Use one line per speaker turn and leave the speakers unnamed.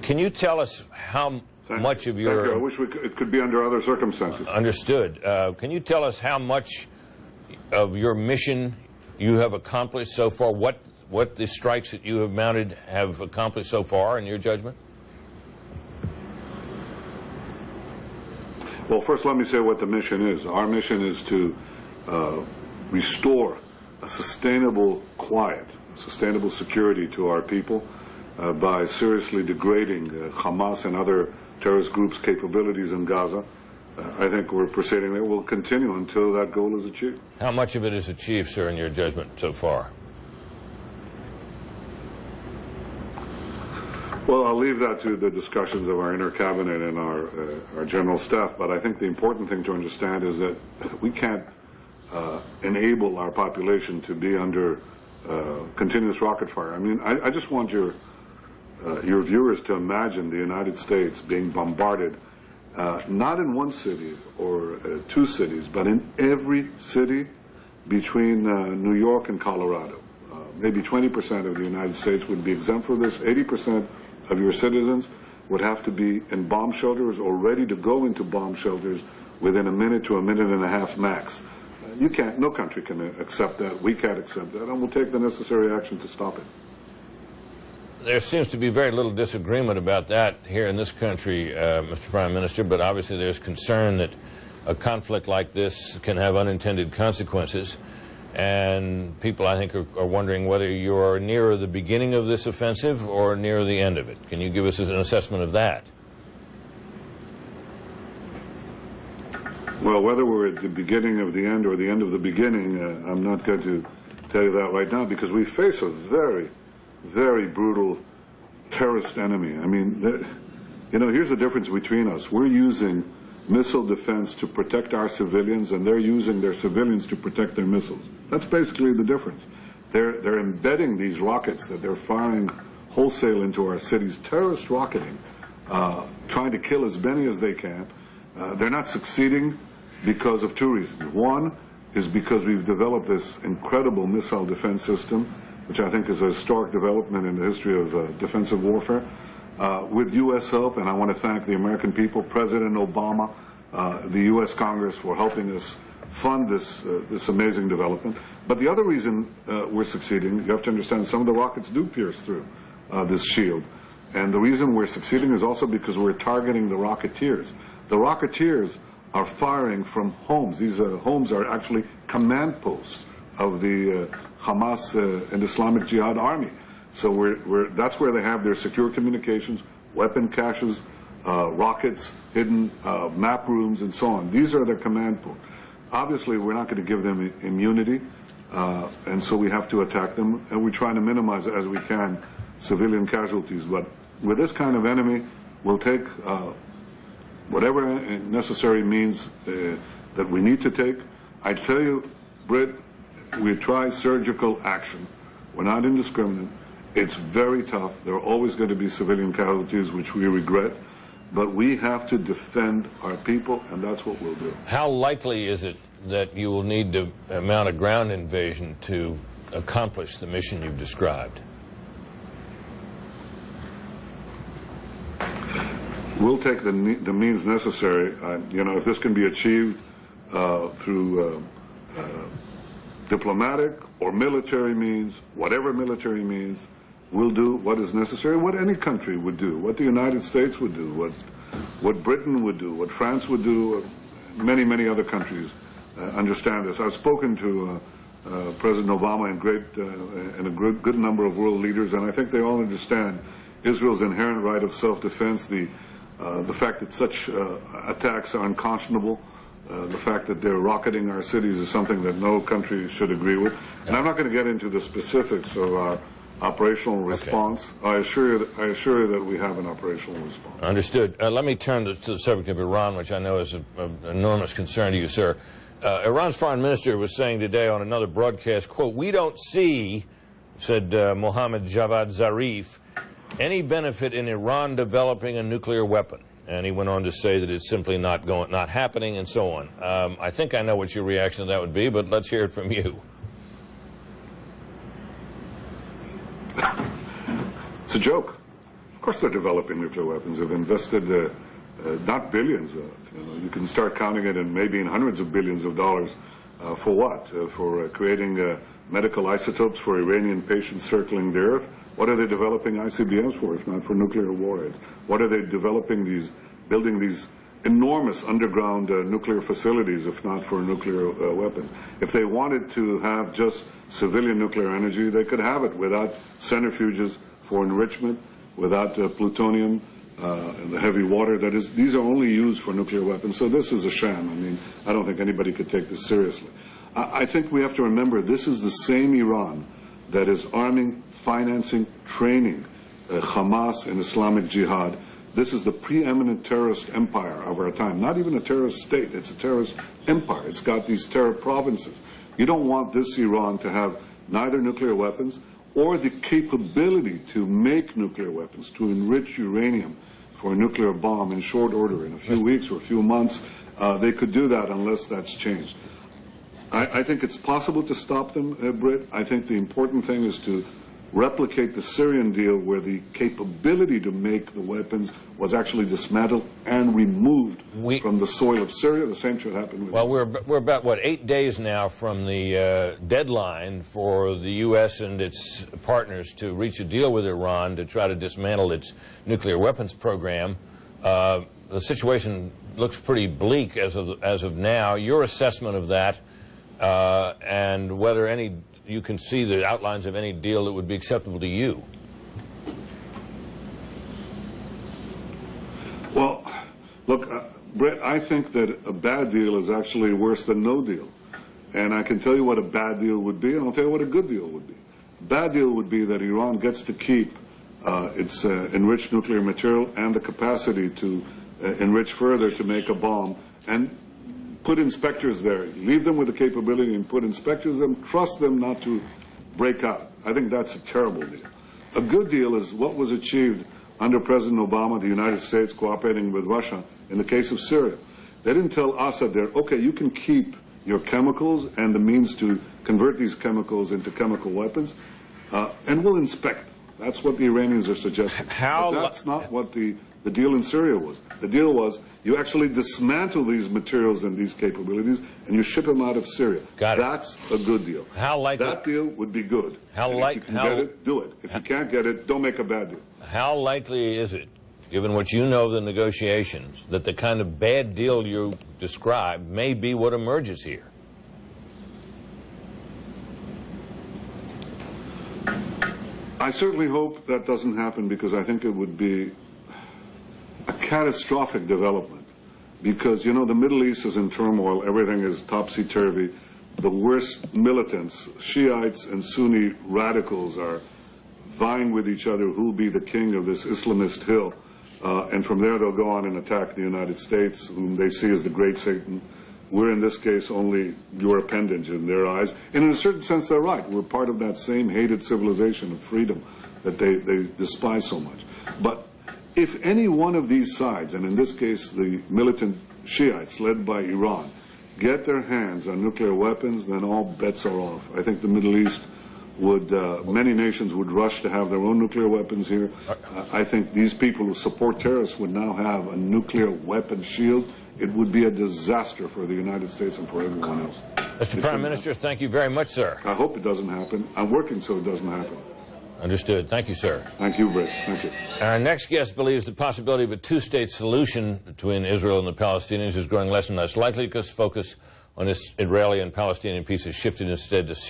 Can you tell us how much of your...
Thank you. I wish it could be under other circumstances.
Understood. Can you tell us how much of your mission you have accomplished so far? What the strikes that you have mounted have accomplished so far, in your judgment?
Well, first let me say what the mission is. Our mission is to restore a sustainable quiet, sustainable security to our people by seriously degrading Hamas and other terrorist groups' capabilities in Gaza. I think we're proceeding there. We'll continue until that goal is achieved.
How much of it is achieved, sir, in your judgment so far?
Well, I'll leave that to the discussions of our inner cabinet and our general staff, but I think the important thing to understand is that we can't enable our population to be under continuous rocket fire. I mean, I just want your viewers to imagine the United States being bombarded, not in one city or two cities, but in every city between New York and Colorado. Maybe 20% of the United States would be exempt from this. 80% of your citizens would have to be in bomb shelters or ready to go into bomb shelters within a minute to a minute and a half max. You can't, no country can accept that. We can't accept that, and we'll take the necessary action to stop it.
There seems to be very little disagreement about that here in this country, Mr. Prime Minister, but obviously there's concern that a conflict like this can have unintended consequences. And people, I think, are wondering whether you're nearer the beginning of this offensive or near the end of it. Can you give us an assessment of that?
Well, whether we're at the beginning of the end or the end of the beginning, I'm not going to tell you that right now, because we face a very, very brutal terrorist enemy. I mean, you know, here's the difference between us. We're using missile defense to protect our civilians, and they're using their civilians to protect their missiles. That's basically the difference. They're embedding these rockets that they're firing wholesale into our cities, terrorist rocketing, trying to kill as many as they can. They're not succeeding because of two reasons. One is because we've developed this incredible missile defense system, which I think is a historic development in the history of defensive warfare. With U.S. help, and I want to thank the American people, President Obama, the U.S. Congress for helping us fund this amazing development. But the other reason we're succeeding, you have to understand, some of the rockets do pierce through this shield. And the reason we're succeeding is also because we're targeting the rocketeers. The rocketeers are firing from homes. These homes are actually command posts of the Hamas and Islamic Jihad army. So that's where they have their secure communications, weapon caches, rockets, hidden map rooms, and so on. These are their command posts. Obviously, we're not going to give them immunity, and so we have to attack them, and we're trying to minimize, as we can, civilian casualties. But with this kind of enemy, we'll take whatever necessary means that we need to take. I tell you, Britt, we try surgical action. We're not indiscriminate. It's very tough. There are always going to be civilian casualties, which we regret, but we have to defend our people, and that's what we'll do.
How likely is it that you will need to mount a ground invasion to accomplish the mission you've described?
We'll take the means necessary. You know, if this can be achieved through diplomatic or military means, whatever military means, we'll do what is necessary, what any country would do, what the United States would do, what Britain would do, what France would do, many, many other countries understand this. I've spoken to President Obama and a good number of world leaders, and I think they all understand Israel's inherent right of self-defense, the fact that such attacks are unconscionable, the fact that they're rocketing our cities is something that no country should agree with. And I'm not going to get into the specifics of our operational response. Okay. I assure you that we have an operational response.
Understood. Let me turn to the subject of Iran, which I know is of enormous concern to you, sir. Iran's foreign minister was saying today on another broadcast, quote, "We don't see," said Mohammad Javad Zarif, "any benefit in Iran developing a nuclear weapon." And he went on to say that it's simply not happening, and so on. I think I know what your reaction to that would be, but let's hear it from you.
It's a joke. Of course they're developing nuclear weapons. They've invested not billions. You can start counting it in maybe in hundreds of billions of dollars. For what? For creating medical isotopes for Iranian patients circling the Earth? What are they developing ICBMs for, if not for nuclear warheads? What are they developing building these enormous underground nuclear facilities, if not for nuclear weapons? If they wanted to have just civilian nuclear energy, they could have it without centrifuges for enrichment, without plutonium, and the heavy water. That is, these are only used for nuclear weapons. So this is a sham. I mean, I don't think anybody could take this seriously. I think we have to remember this is the same Iran that is arming, financing, training Hamas and Islamic Jihad. This is the preeminent terrorist empire of our time. Not even a terrorist state, it's a terrorist empire. It's got these terror provinces. You don't want this Iran to have neither nuclear weapons or the capability to make nuclear weapons, to enrich uranium for a nuclear bomb in short order, in a few weeks or a few months. They could do that unless that's changed. I think it's possible to stop them, Britt. I think the important thing is to replicate the Syrian deal, where the capability to make the weapons was actually dismantled and removed from the soil of Syria. The same should happen with...
Well, we're about, what, 8 days now from the deadline for the U.S. and its partners to reach a deal with Iran to try to dismantle its nuclear weapons program. The situation looks pretty bleak as of now. Your assessment of that, and whether you can see the outlines of any deal that would be acceptable to you?
Well, look, Brett, I think that a bad deal is actually worse than no deal. And I can tell you what a bad deal would be, and I'll tell you what a good deal would be. A bad deal would be that Iran gets to keep its enriched nuclear material and the capacity to enrich further to make a bomb, and put inspectors there, leave them with the capability and put inspectors there, trust them not to break out. I think that's a terrible deal. A good deal is what was achieved under President Obama, the United States cooperating with Russia in the case of Syria. They didn't tell Assad there, okay, you can keep your chemicals and the means to convert these chemicals into chemical weapons, and we'll inspect them. That's what the Iranians are suggesting. But that's not what the deal in Syria was. The deal was you actually dismantle these materials and these capabilities, and you ship them out of Syria.
Got it.
That's a good deal.
How likely?
That deal would be good. If you can get it, do it. If you can't get it, don't make a bad deal.
How likely is it, given what you know of the negotiations, that the kind of bad deal you described may be what emerges here?
I certainly hope that doesn't happen, because I think it would be a catastrophic development. Because, you know, the Middle East is in turmoil. Everything is topsy-turvy. The worst militants, Shiites and Sunni radicals, are vying with each other who will be the king of this Islamist hill. And from there they'll go on and attack the United States, whom they see as the great Satan. We're, in this case, only your appendage in their eyes. And in a certain sense, they're right. We're part of that same hated civilization of freedom that they despise so much. But if any one of these sides, and in this case the militant Shiites led by Iran, get their hands on nuclear weapons, then all bets are off. I think the Middle East would, many nations would rush to have their own nuclear weapons here. I think these people who support terrorists would now have a nuclear weapon shield. It would be a disaster for the United States and for everyone else.
Mr. Prime Minister, thank you very much, sir.
I hope it doesn't happen. I'm working so it doesn't happen.
Understood. Thank you, sir.
Thank you, Brett. Thank you.
Our next guest believes the possibility of a two-state solution between Israel and the Palestinians is growing less and less likely, because focus on this Israeli and Palestinian peace has shifted instead to Syria.